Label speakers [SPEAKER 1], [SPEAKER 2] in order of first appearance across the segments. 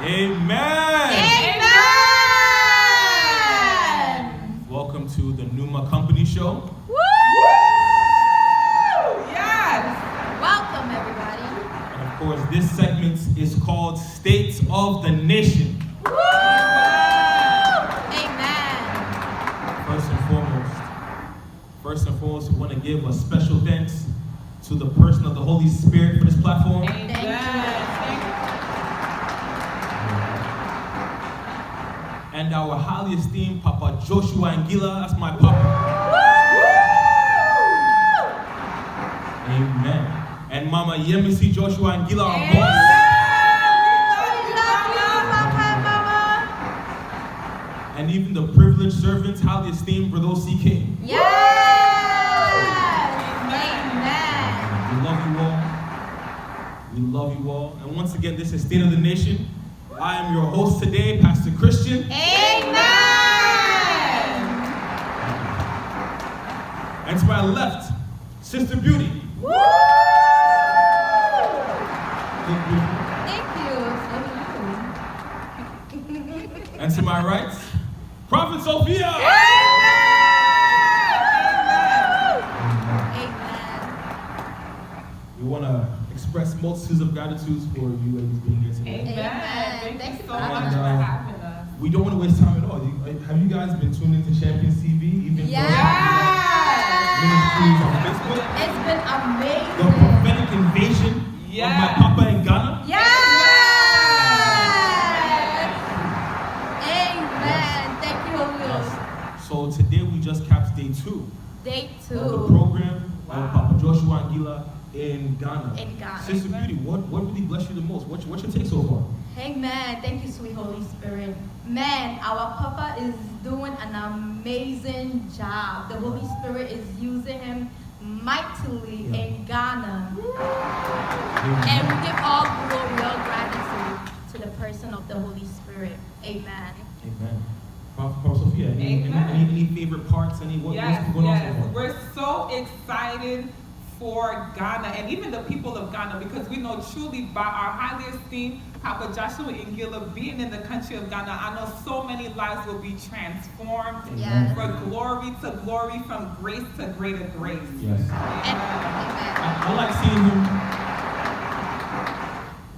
[SPEAKER 1] Amen.
[SPEAKER 2] Amen.
[SPEAKER 1] Welcome to the Pneuma Company Show.
[SPEAKER 2] Woo! Yes. Welcome, everybody.
[SPEAKER 1] And of course, this segment is called States of the Nation.
[SPEAKER 2] Woo! Amen.
[SPEAKER 1] First and foremost, we want to give a special thanks to the person of the Holy Spirit for this platform.
[SPEAKER 2] Amen. Thank you.
[SPEAKER 1] And our highly esteemed Papa Joshua Angila, that's my papa.
[SPEAKER 2] Woo!
[SPEAKER 1] Amen. And Mama Yemisi Joshua Angila, our boss. And even the privileged servants, highly esteemed Brother CK.
[SPEAKER 2] Yes! Amen.
[SPEAKER 1] We love you all. We love you all. And once again, this is State of the Nation. I am your host today, Pastor Christian.
[SPEAKER 2] Amen.
[SPEAKER 1] And to my left, Sister Beauty.
[SPEAKER 2] Woo! Thank you.
[SPEAKER 1] And to my right, Prophet Sophia.
[SPEAKER 2] Amen.
[SPEAKER 1] We want to express multitudes of gratitudes for you ladies being here today.
[SPEAKER 2] Amen. Thank you so
[SPEAKER 1] And,
[SPEAKER 2] much for having us.
[SPEAKER 1] We don't want to waste time at all. Have you guys been tuned into Champions TV? Even ministries on Facebook?
[SPEAKER 2] It's been amazing.
[SPEAKER 1] The prophetic invasion of my papa in Ghana?
[SPEAKER 2] Yes. Amen. Thank you, Holy Ghost.
[SPEAKER 1] So today we just capped day 2.
[SPEAKER 2] Day 2.
[SPEAKER 1] Of the program of Papa Joshua Angila in Ghana. Sister
[SPEAKER 2] Amen.
[SPEAKER 1] Beauty, what really blessed you the most? What's your take so far?
[SPEAKER 3] Amen. Thank you, sweet Holy Spirit. Man, our Papa is doing an amazing job. The Holy Spirit is using him mightily in Ghana. And we give all glory, all gratitude to the person of the Holy Spirit. Amen.
[SPEAKER 1] Amen. Prophet Sophia, any favorite parts? What's going on so far?
[SPEAKER 4] We're so excited for Ghana and even the people of Ghana, because we know truly by our highly esteemed Papa Joshua Angila being in the country of Ghana, I know so many lives will be transformed from glory to glory, from grace to greater grace.
[SPEAKER 1] Yes.
[SPEAKER 3] Amen.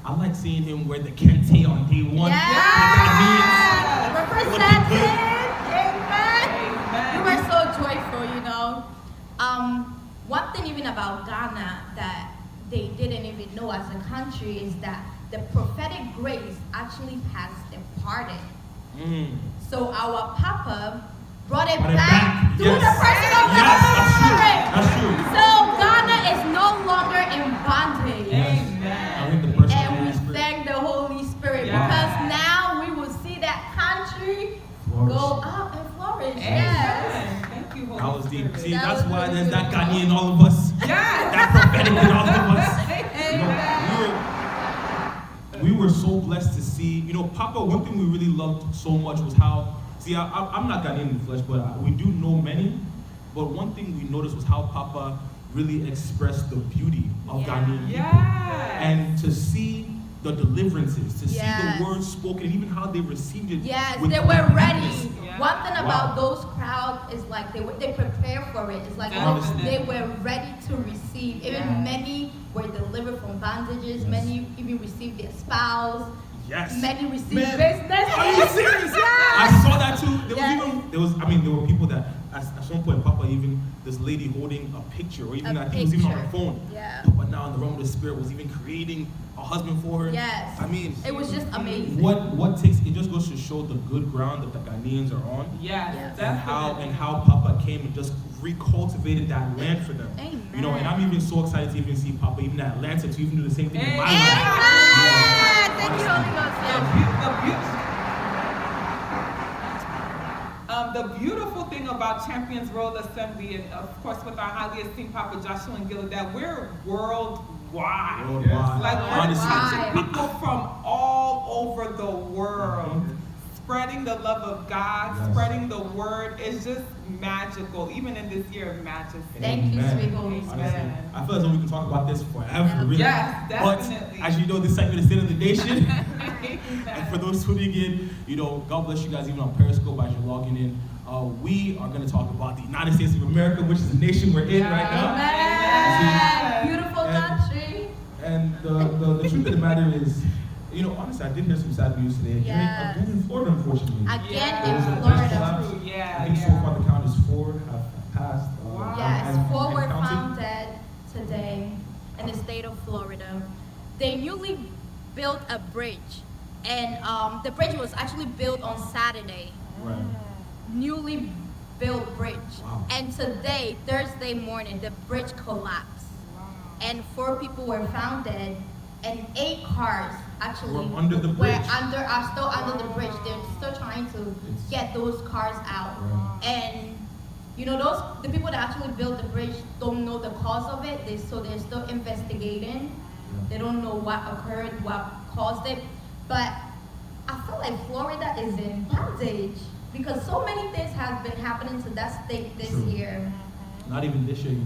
[SPEAKER 1] I like seeing him wear the kente on day 1.
[SPEAKER 3] Represented. Amen. We were so joyful, you know. One thing even about Ghana that they didn't even know as a country is that the prophetic grace actually has departed. So our Papa brought it back through the person of the Holy Spirit.
[SPEAKER 1] That's true.
[SPEAKER 3] So Ghana is no longer in bondage.
[SPEAKER 1] Amen.
[SPEAKER 3] And we thank the Holy Spirit because now we will see that country go up and flourish. Yes.
[SPEAKER 4] Thank you, Holy
[SPEAKER 1] That was deep.
[SPEAKER 4] Spirit.
[SPEAKER 1] See, that's why there's that Ghanaian in all of us. That prophetic in all of us. We were so blessed to see, Papa, one thing we really loved so much was how, I'm not Ghanaian in the flesh, but we do know many. But one thing we noticed was how Papa really expressed the beauty of Ghanaian people. And to see the deliverances, to see the words spoken, and even how they received it.
[SPEAKER 3] Yes, they were ready. One thing about those crowds is like they prepare for it. It's like they were ready to receive. Even many were delivered from bondages. Many even received their spouse.
[SPEAKER 1] Yes.
[SPEAKER 3] Many received business.
[SPEAKER 1] Are you serious? I saw that too. There were people that at some point, Papa, even this lady holding a picture, or even I think it was even on her phone.
[SPEAKER 3] Yeah.
[SPEAKER 1] Papa now in the realm of the spirit was even creating a husband for her.
[SPEAKER 3] Yes.
[SPEAKER 1] It
[SPEAKER 3] was just amazing.
[SPEAKER 1] What takes it just goes to show the good ground that the Ghanaians are on. And how Papa came and just recultivated that land for them.
[SPEAKER 3] Amen.
[SPEAKER 1] And I'm even so excited to even see Papa even at Atlanta to even do the same thing in my life.
[SPEAKER 3] Thank you, Holy Ghost.
[SPEAKER 4] The beautiful thing about Champions World Assembly, and of course with our highly esteemed Papa Joshua Angila, that we're worldwide. Like we're touching people from all over the world. Spreading the love of God, spreading the word. It's just magical, even in this year of majesty.
[SPEAKER 3] Thank you, sweet Holy Spirit.
[SPEAKER 1] I feel as though we can talk about this forever, really.
[SPEAKER 4] Yes, definitely.
[SPEAKER 1] But as you know, this segment is State of the Nation. And for those tuning in, God bless you guys even on Periscope as you're logging in. We are going to talk about the United States of America, which is the nation we're in right now.
[SPEAKER 3] Amen. Beautiful country.
[SPEAKER 1] And the truth of the matter is, honestly, I did hear some sad news today. Again in Florida, unfortunately.
[SPEAKER 3] Again
[SPEAKER 1] There was
[SPEAKER 3] in
[SPEAKER 1] a bridge
[SPEAKER 3] Florida.
[SPEAKER 1] collapse. I think so far the count is 4 have passed.
[SPEAKER 3] Yes, 4 were
[SPEAKER 1] counting.
[SPEAKER 3] found dead today in the state of Florida. They newly built a bridge, and the bridge was actually built on Saturday.
[SPEAKER 1] Right.
[SPEAKER 3] Newly built bridge.
[SPEAKER 1] Wow.
[SPEAKER 3] And today, Thursday morning, the bridge collapsed. And 4 people were found dead, and 8 cars actually
[SPEAKER 1] Were under the bridge.
[SPEAKER 3] are still under the bridge. They're still trying to get those cars out.
[SPEAKER 1] Right.
[SPEAKER 3] And the people that actually built the bridge don't know the cause of it. So they're still investigating. They don't know what occurred, what caused it. But I feel like Florida is in bondage because so many things have been happening to that state this year.
[SPEAKER 1] Not even this year.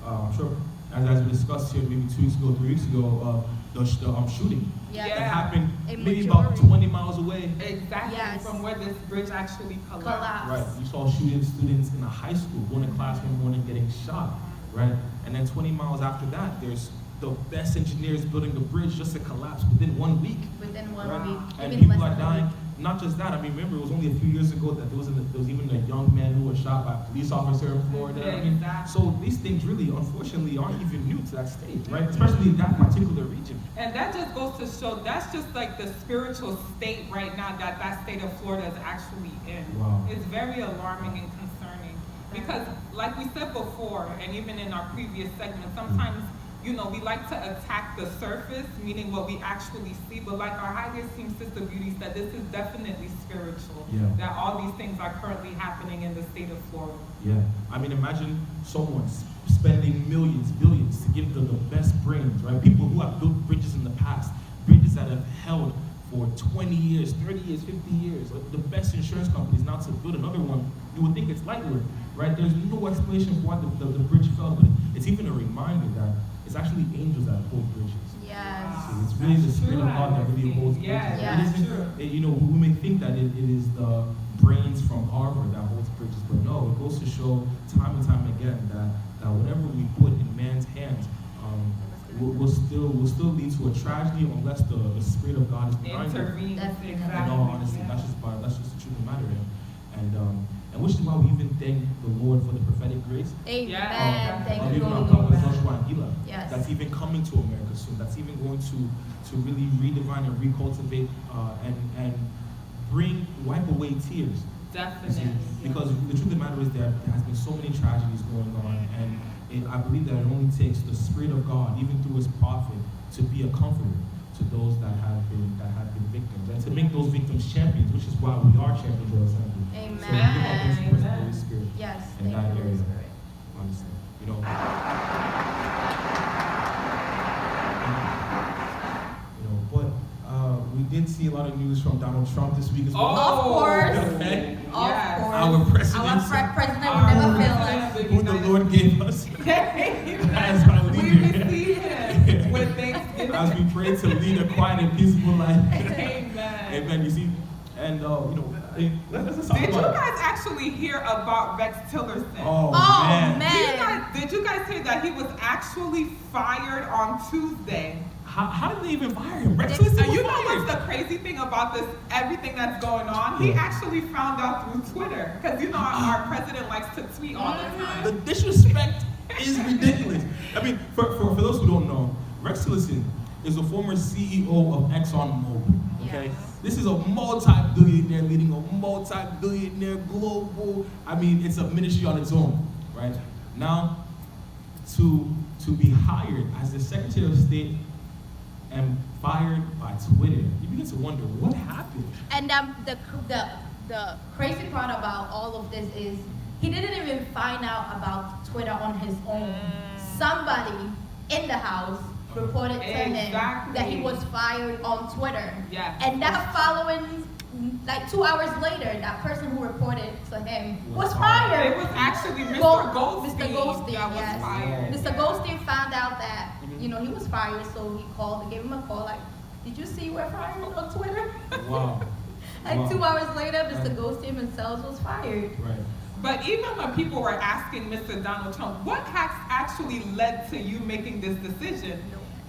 [SPEAKER 1] I'm sure, as we discussed here maybe 2 weeks ago, 3 weeks ago, the shooting
[SPEAKER 3] Yeah.
[SPEAKER 1] that happened
[SPEAKER 3] A
[SPEAKER 1] maybe about
[SPEAKER 3] majority.
[SPEAKER 1] 20 miles away.
[SPEAKER 4] Exactly,
[SPEAKER 3] Yes.
[SPEAKER 4] from where this bridge actually collapsed.
[SPEAKER 1] Right. You saw shooting students in a high school going to class one morning getting shot. Right. And then 20 miles after that, there's the best engineers building the bridge just to collapse within 1 week.
[SPEAKER 3] Within 1
[SPEAKER 1] Right.
[SPEAKER 3] week.
[SPEAKER 1] And
[SPEAKER 3] Even
[SPEAKER 1] people
[SPEAKER 3] less
[SPEAKER 1] are
[SPEAKER 3] than a
[SPEAKER 1] dying.
[SPEAKER 3] week.
[SPEAKER 1] Not just that. I mean, remember it was only a few years ago that there was even a young man who was shot by a police officer in Florida. I mean, so these things really, unfortunately, aren't even new to that state, right? Especially in that particular region.
[SPEAKER 4] And that just goes to show that's just like the spiritual state right now that state of Florida is actually in.
[SPEAKER 1] Wow.
[SPEAKER 4] It's very alarming and concerning because, like we said before, and even in our previous segment, sometimes we like to attack the surface, meaning what we actually see, but like our highly esteemed Sister Beauty said, this is definitely spiritual, that all these things are currently happening in the state of Florida.
[SPEAKER 1] Yeah, I mean, imagine someone spending millions, billions to give the best brains, right? People who have built bridges in the past, bridges that have held for 20 years, 30 years, 50 years, like the best insurance companies. Now to build another one, you would think it's light work, right? There's no explanation for why the bridge fell, but it's even a reminder that it's actually angels that hold bridges.
[SPEAKER 3] Yes.
[SPEAKER 1] So it's really the Spirit of God that really holds bridges.
[SPEAKER 3] Yeah.
[SPEAKER 1] We may think that it is the brains from Harvard that holds bridges, but no, it goes to show time and time again that whatever we put in man's hands will still lead to a tragedy unless the Spirit of God is behind it.
[SPEAKER 4] Intervene.
[SPEAKER 1] In all honesty, that's just the truth of the matter. And which is why we even thank the Lord for the prophetic grace.
[SPEAKER 3] Amen. Thank you,
[SPEAKER 1] Even our
[SPEAKER 3] Lord.
[SPEAKER 1] prophet Joshua and Gila.
[SPEAKER 3] Yes.
[SPEAKER 1] That's even coming to America soon. That's even going to really redefine and recultivate and wipe away tears.
[SPEAKER 4] Definitely.
[SPEAKER 1] Because the truth of the matter is there has been so many tragedies going on, and I believe that it only takes the Spirit of God, even through His prophet, to be a comforter to those that have been victims, and to make those victims champions, which is why we are champions of Assembly.
[SPEAKER 3] Amen.
[SPEAKER 1] So we give our thanks to the Holy Spirit
[SPEAKER 3] Yes.
[SPEAKER 1] in
[SPEAKER 3] Thank
[SPEAKER 1] that
[SPEAKER 3] you, Holy
[SPEAKER 1] area.
[SPEAKER 3] Spirit.
[SPEAKER 1] Honestly, but we did see a lot of news from Donald Trump this week as well.
[SPEAKER 3] Of course.
[SPEAKER 1] Okay.
[SPEAKER 3] Of
[SPEAKER 4] Yes.
[SPEAKER 3] course.
[SPEAKER 1] Our president.
[SPEAKER 3] Our president will never fail us.
[SPEAKER 1] Who the Lord gave us as our
[SPEAKER 4] We
[SPEAKER 1] leader.
[SPEAKER 4] receive him with thanksgiving.
[SPEAKER 1] As we pray to lead a quiet and peaceful life.
[SPEAKER 4] Amen.
[SPEAKER 1] Amen. You see, and let's talk
[SPEAKER 4] Did you
[SPEAKER 1] about it.
[SPEAKER 4] guys actually hear about Rex Tillerson?
[SPEAKER 1] Oh,
[SPEAKER 3] Oh,
[SPEAKER 1] man.
[SPEAKER 3] man.
[SPEAKER 4] Did you guys hear that he was actually fired on Tuesday?
[SPEAKER 1] How did they even fire him? Rex
[SPEAKER 4] And
[SPEAKER 1] Tillerson was
[SPEAKER 4] you know
[SPEAKER 1] fired.
[SPEAKER 4] what's the crazy thing about this, everything that's going on? He actually found out through Twitter. Because our president likes to tweet all the time.
[SPEAKER 1] The disrespect is ridiculous. I mean, for those who don't know, Rex Tillerson is a former CEO of ExxonMobil. Okay,
[SPEAKER 3] Yes.
[SPEAKER 1] this is a multi-billionaire leading a multi-billionaire global. I mean, it's a ministry on its own, right? Now, to be hired as the Secretary of State and fired by Twitter, you begin to wonder what happened.
[SPEAKER 3] And the crazy part about all of this is he didn't even find out about Twitter on his own. Somebody in the house reported to him that he was fired on Twitter.
[SPEAKER 4] Yeah.
[SPEAKER 3] And that following, like 2 hours later, that person who reported to him was fired.
[SPEAKER 4] It was actually Mr. Goldstein.
[SPEAKER 3] Mr. Goldstein,
[SPEAKER 4] that was
[SPEAKER 3] yes.
[SPEAKER 4] fired.
[SPEAKER 3] Mr. Goldstein found out that, he was fired, so he called, gave him a call, like, Did you see we're fired on Twitter?
[SPEAKER 1] Wow.
[SPEAKER 3] And
[SPEAKER 1] Wow.
[SPEAKER 3] 2 hours later, Mr.
[SPEAKER 1] And-
[SPEAKER 3] Goldstein himself was fired.
[SPEAKER 1] Right.
[SPEAKER 4] But even when people were asking Mr. Donald Trump, what has actually led to you making this decision?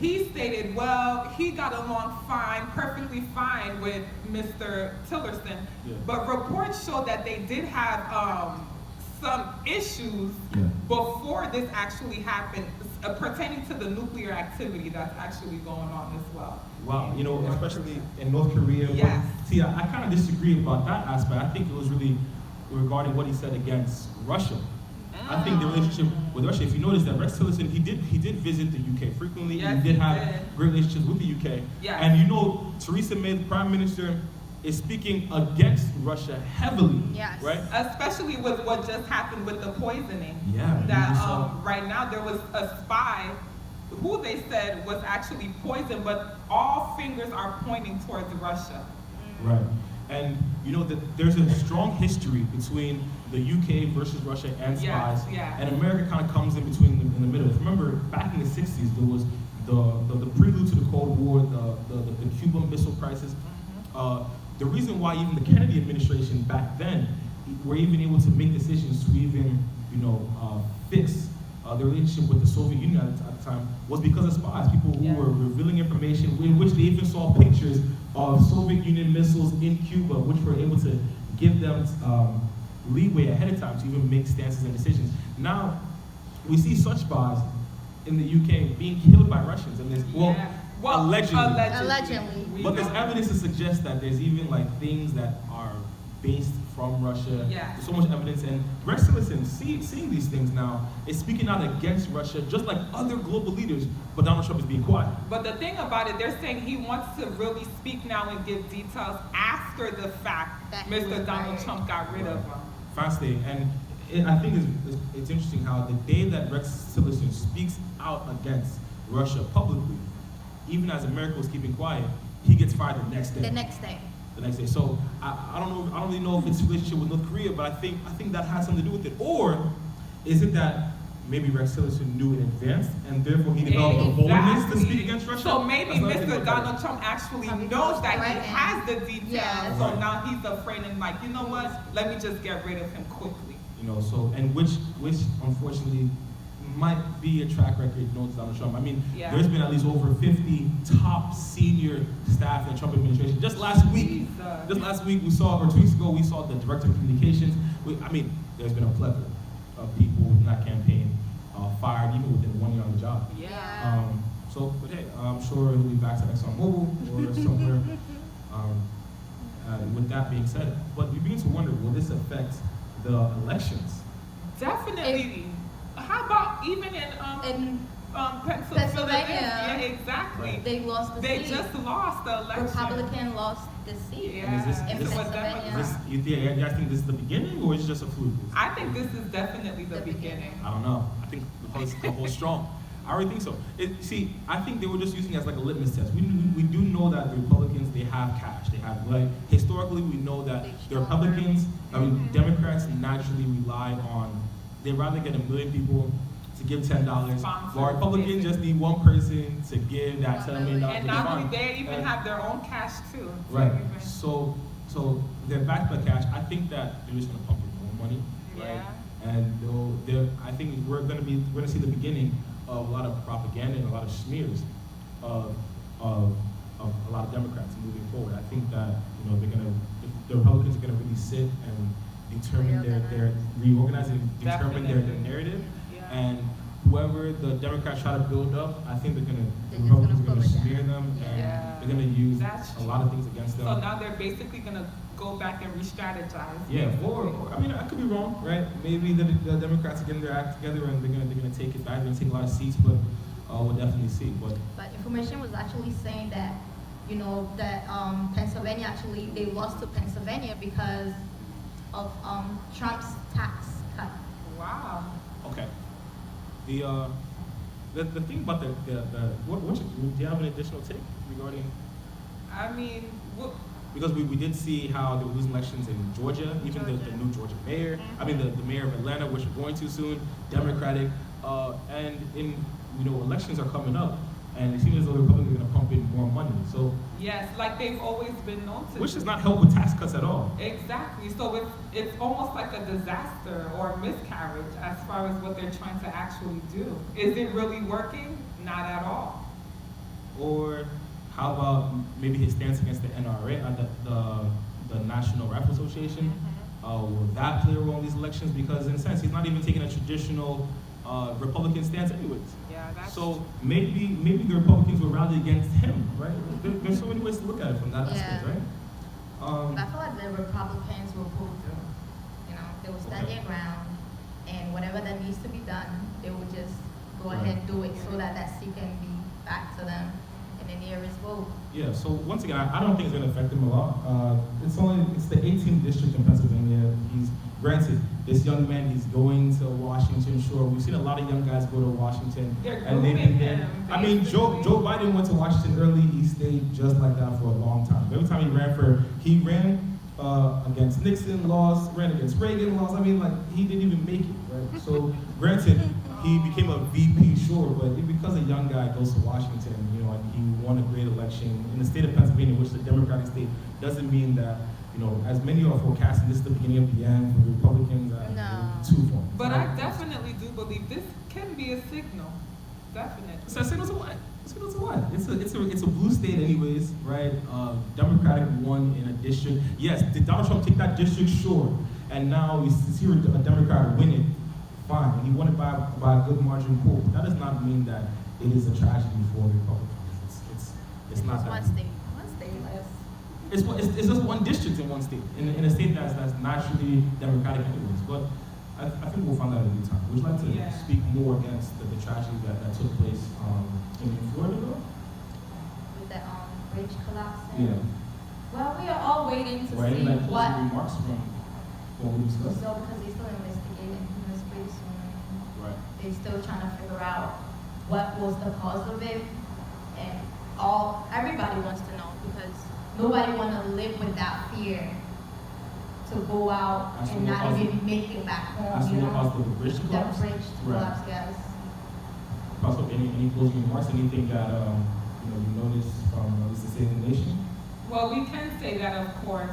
[SPEAKER 4] He stated, well, he got along fine, perfectly fine with Mr. Tillerson,
[SPEAKER 1] Yeah.
[SPEAKER 4] but reports show that they did have some issues
[SPEAKER 1] Yeah.
[SPEAKER 4] before this actually happened, pertaining to the nuclear activity that's actually going on as well.
[SPEAKER 1] Wow, you know, especially in North Korea.
[SPEAKER 4] Yes.
[SPEAKER 1] See, I kind of disagree about that aspect. I think it was really regarding what he said against Russia. I think the relationship with Russia, if you notice that Rex Tillerson, he did visit the UK frequently.
[SPEAKER 4] Yes,
[SPEAKER 1] he did
[SPEAKER 4] he
[SPEAKER 1] have
[SPEAKER 4] did.
[SPEAKER 1] great relationships with the UK.
[SPEAKER 4] Yes.
[SPEAKER 1] And you know, Theresa May, the Prime Minister, is speaking against Russia heavily.
[SPEAKER 3] Yes.
[SPEAKER 1] Right?
[SPEAKER 4] Especially with what just happened with the poisoning.
[SPEAKER 1] Yeah.
[SPEAKER 4] That
[SPEAKER 1] we saw-
[SPEAKER 4] right now there was a spy who they said was actually poisoned, but all fingers are pointing towards Russia.
[SPEAKER 1] Right. And you know that there's a strong history between the UK versus Russia and spies.
[SPEAKER 4] Yes, yes.
[SPEAKER 1] And America kind of comes in between in the middle. Remember, back in the 60s, there was the prelude to the Cold War, the Cuban Missile Crisis. The reason why even the Kennedy administration back then were even able to make decisions to even, fix the relationship with the Soviet Union at the time was because of spies, people who
[SPEAKER 4] Yeah.
[SPEAKER 1] were revealing information in which they even saw pictures of Soviet Union missiles in Cuba, which were able to give them leeway ahead of time to even make stances and decisions. Now, we see such spies in the UK being killed by Russians, and there's, allegedly.
[SPEAKER 3] Allegedly.
[SPEAKER 4] We
[SPEAKER 1] But there's
[SPEAKER 4] know.
[SPEAKER 1] evidence to suggest that there's even like things that are based from Russia.
[SPEAKER 4] Yeah.
[SPEAKER 1] There's so much evidence, and Rex Tillerson, seeing these things now, is speaking out against Russia, just like other global leaders, but Donald Trump is being quiet.
[SPEAKER 4] But the thing about it, they're saying he wants to really speak now and give details after the fact
[SPEAKER 3] That he was
[SPEAKER 4] Mr. Donald
[SPEAKER 3] fired.
[SPEAKER 4] Trump got rid of him.
[SPEAKER 1] Fascinating, and I think it's interesting how the day that Rex Tillerson speaks out against Russia publicly, even as America was keeping quiet, he gets fired the next day.
[SPEAKER 3] The next day.
[SPEAKER 1] The next day. So I don't know. I don't really know if it's a relationship with North Korea, but I think that has something to do with it. Or is it that maybe Rex Tillerson knew in advance and therefore he developed the boldness to speak against Russia?
[SPEAKER 4] So maybe
[SPEAKER 1] That's another thing
[SPEAKER 4] Mr.
[SPEAKER 1] about that.
[SPEAKER 4] Donald Trump actually
[SPEAKER 3] Probably
[SPEAKER 4] knows
[SPEAKER 3] knows
[SPEAKER 4] that he
[SPEAKER 3] right
[SPEAKER 4] has the details,
[SPEAKER 3] Yes.
[SPEAKER 4] so
[SPEAKER 1] Right.
[SPEAKER 4] now he's afraid and like, you know what? Let me just get rid of him quickly.
[SPEAKER 1] So and which unfortunately might be a track record known to Donald Trump. I mean,
[SPEAKER 4] Yeah.
[SPEAKER 1] there's been at least over 50 top senior staff in the Trump administration. Just last week, we saw, or 2 weeks ago, we saw the director of communications. There's been a plethora of people in that campaign fired even within 1 year on the job.
[SPEAKER 4] Yeah.
[SPEAKER 1] But hey, I'm sure he'll be back to ExxonMobil or somewhere. With that being said, but we begin to wonder, will this affect the elections?
[SPEAKER 4] Definitely. How about even in
[SPEAKER 3] In
[SPEAKER 4] Pennsylvania?
[SPEAKER 3] Pennsylvania.
[SPEAKER 4] Yeah, exactly.
[SPEAKER 3] they lost the
[SPEAKER 4] They
[SPEAKER 3] seat.
[SPEAKER 4] just lost the election.
[SPEAKER 3] Republican lost the seat.
[SPEAKER 4] Yeah.
[SPEAKER 1] And is this-
[SPEAKER 3] In
[SPEAKER 1] this-
[SPEAKER 3] Pennsylvania.
[SPEAKER 1] You guys think this is the beginning, or is it just a fluke?
[SPEAKER 4] I think this is definitely the
[SPEAKER 3] The
[SPEAKER 4] beginning.
[SPEAKER 1] I don't know. I think the whole strong. I already think so. I think they were just using it as like a litmus test. We do know that the Republicans, they have cash. They have, historically, we know that the Republicans, Democrats naturally rely on, they'd rather get 1 million people to give $10.
[SPEAKER 4] Sponsors,
[SPEAKER 1] While Republicans
[SPEAKER 4] basically.
[SPEAKER 1] just need one person to give that $10 million.
[SPEAKER 4] And not only
[SPEAKER 1] fund.
[SPEAKER 4] they even
[SPEAKER 1] And-
[SPEAKER 4] have their own cash too.
[SPEAKER 1] Right. So they're backed by cash. I think that they're just gonna pump in more money, right?
[SPEAKER 4] Yeah.
[SPEAKER 1] And I think we're gonna see the beginning of a lot of propaganda and a lot of smears of a lot of Democrats moving forward. I think that the Republicans are gonna really sit and determine reorganize and determine their
[SPEAKER 4] Definitely.
[SPEAKER 1] narrative.
[SPEAKER 4] Yeah.
[SPEAKER 1] And whoever the Democrats try to build up, I think the
[SPEAKER 3] They're just
[SPEAKER 1] Republicans are
[SPEAKER 3] gonna
[SPEAKER 1] gonna
[SPEAKER 3] pull it
[SPEAKER 1] smear
[SPEAKER 3] down.
[SPEAKER 1] them, and
[SPEAKER 4] Yeah.
[SPEAKER 1] they're gonna use
[SPEAKER 4] That's
[SPEAKER 1] a lot of things against them.
[SPEAKER 4] So now they're basically gonna go back and re-strategize.
[SPEAKER 1] Yeah, or I could be wrong, right? Maybe the Democrats are getting their act together and they're gonna take it back. They're gonna take a lot of seats, but we'll definitely see. But
[SPEAKER 3] information was actually saying that, that Pennsylvania actually, they lost to Pennsylvania because of Trump's tax cut.
[SPEAKER 4] Wow.
[SPEAKER 1] okay, the thing about do you have an additional take regarding?
[SPEAKER 4] I mean,
[SPEAKER 1] Because we did see how they were losing elections in Georgia, even the new Georgia mayor. I mean, the mayor of Atlanta, which we're going to soon, Democratic. And elections are coming up, and it seems as though the Republicans are going to pump in more money. So
[SPEAKER 4] Yes, like they've always been known to.
[SPEAKER 1] Which does not help with tax cuts at all.
[SPEAKER 4] Exactly. So it's almost like a disaster or a miscarriage as far as what they're trying to actually do. Is it really working? Not at all.
[SPEAKER 1] Or how about maybe his stance against the NRA, the National Rifle Association? Will that play a role in these elections? Because in a sense, he's not even taking a traditional Republican stance anyways.
[SPEAKER 4] Yeah, that's
[SPEAKER 1] So maybe the Republicans will rally against him, right? There's so many ways to look at it from that aspect, right?
[SPEAKER 3] But I feel like the Republicans will pull through. You know, they will stand their ground, and whatever that needs to be done, they will just go ahead and do it so that seat can be back to them in the nearest vote.
[SPEAKER 1] Yeah, so once again, I don't think it's going to affect him a lot. It's the 18th district in Pennsylvania. Granted, this young man, he's going to Washington, sure. We've seen a lot of young guys go to Washington.
[SPEAKER 4] They're
[SPEAKER 1] And they've been there.
[SPEAKER 4] grooming him,
[SPEAKER 1] I mean, Joe Biden went to Washington early. He stayed just like that for a long time. Every time he ran against Nixon, lost, ran against Reagan, lost. I mean, like, he didn't even make it, right? So, granted, he became a VP, sure, but because a young guy goes to Washington, you know, and he won a great election in the state of Pennsylvania, which is a Democratic state, doesn't mean that, you know, as many are forecasting, this is the beginning of the end for the Republicans. Too far.
[SPEAKER 4] But I definitely do believe this can be a signal. Definitely.
[SPEAKER 1] So a signal to what? A signal to what? It's a blue state anyways, right? Democratic won in a district. Yes, did Donald Trump take that district? Sure. And now he's here a Democrat win it. Fine. And he won it by a good margin. Cool. That does not mean that it is a tragedy for the Republicans. It's not that.
[SPEAKER 3] One state less.
[SPEAKER 1] It's just one district in one state, in a state that's naturally Democratic anyways. But I think we'll find out in due time. Would you like to speak more against the tragedy that took place in Florida, though?
[SPEAKER 3] With the bridge collapse.
[SPEAKER 1] Yeah.
[SPEAKER 3] Well, we are all waiting to
[SPEAKER 1] Right,
[SPEAKER 3] see
[SPEAKER 1] and like
[SPEAKER 3] what.
[SPEAKER 1] remarks from what we discussed.
[SPEAKER 3] So because they're still investigating, it's pretty soon.
[SPEAKER 1] Right.
[SPEAKER 3] They're still trying to figure out what was the cause of it, and everybody wants to know because nobody want to live with that fear to go out and not even make it back home. You know,
[SPEAKER 1] the bridge to collapse.
[SPEAKER 3] The bridge to collapse, yes.
[SPEAKER 1] Also, any closing remarks? Anything that you noticed from at least the state of the nation?
[SPEAKER 4] Well, we can say that, of course,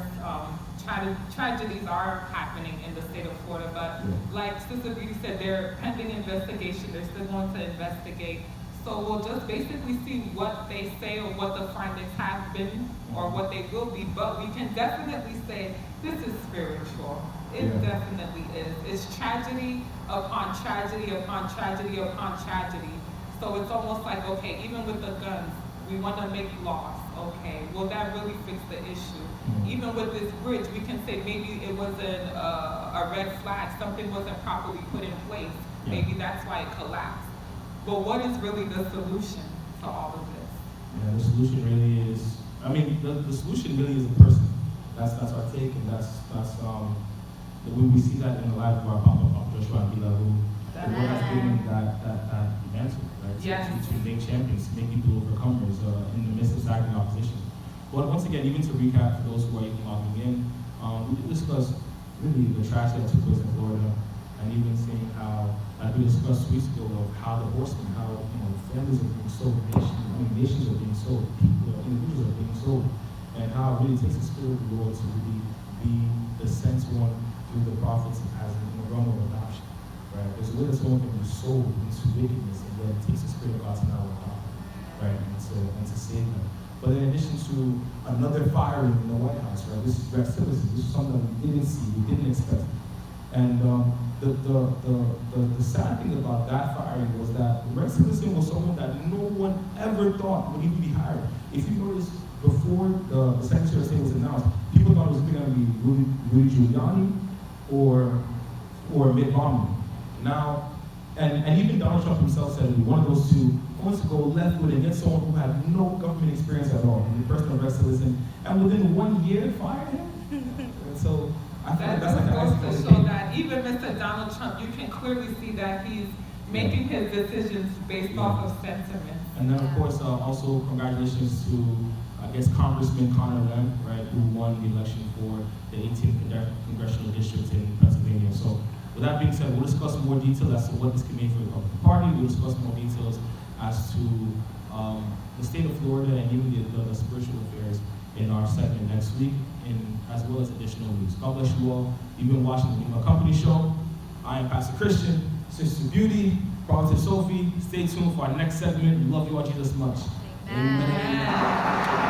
[SPEAKER 4] tragedies are happening in the state of Florida, but like Sister Beauty said, they're pending investigation. They're still going to investigate. So we'll just basically see what they say or what the findings have been or what they will be. But we can definitely say this is spiritual. It definitely is. It's tragedy upon tragedy upon tragedy upon tragedy. So it's almost like, okay, even with the guns, we want to make laws. Okay, will that really fix the issue? Even with this bridge, we can say maybe it wasn't a red flag. Something wasn't properly put in place. Maybe that's why it collapsed. But what is really the solution to all of this?
[SPEAKER 1] Yeah, the solution really is, the solution really is a person. That's our take, and that's we see that in the life of our Papa Joshua and Bila, who the Lord has given that mantle, right?
[SPEAKER 4] Yes.
[SPEAKER 1] To make champions, to make people overcomers in the midst of staggering opposition. But once again, even to recap for those who are logging in, we discussed really the tragedy that took place in Florida, and even seeing how, like we discussed weeks ago, of how the horsemen, how families are being sold, nations are being sold, individuals are being sold, and how it really takes the spirit of the Lord to really be the sent one through the prophets as in the realm of adoption. Right? There's a way that someone can be sold into wickedness, and yet it takes the spirit of God to now adopt, right, and to save them. But in addition to another firing in the White House, right? This is Rex Tillerson. This is something that we didn't see, we didn't expect. And the sad thing about that firing was that Rex Tillerson was someone that no one ever thought would even be hired. If you notice, before the Secretary of State was announced, people thought it was going to be Rudy Giuliani or Mitt Romney. Now, and even Donald Trump himself said one of those two wants to go left with and get someone who had no government experience at all, the person of Rex Tillerson, and within 1 year fired him. And so I feel like that's like
[SPEAKER 4] goes to show that even Mr. Donald Trump, you can clearly see that he's making his decisions based off of sentiment.
[SPEAKER 1] And then, of course, also congratulations to, I guess, Congressman Conor Lamb, right, who won the election for the 18th Congressional District in Pennsylvania. So, with that being said, we'll discuss more details as to what this can mean for the Republican Party. We'll discuss more details as to the state of Florida and even the spiritual affairs in our segment next week, and as well as additional news. God bless you all. You've been watching the Pneuma Company Show. I am Pastor Christian, Sister Beauty, Prophetess Sophie. Stay tuned for our next segment. We love you all Jesus much.
[SPEAKER 3] Amen.
[SPEAKER 1] Amen.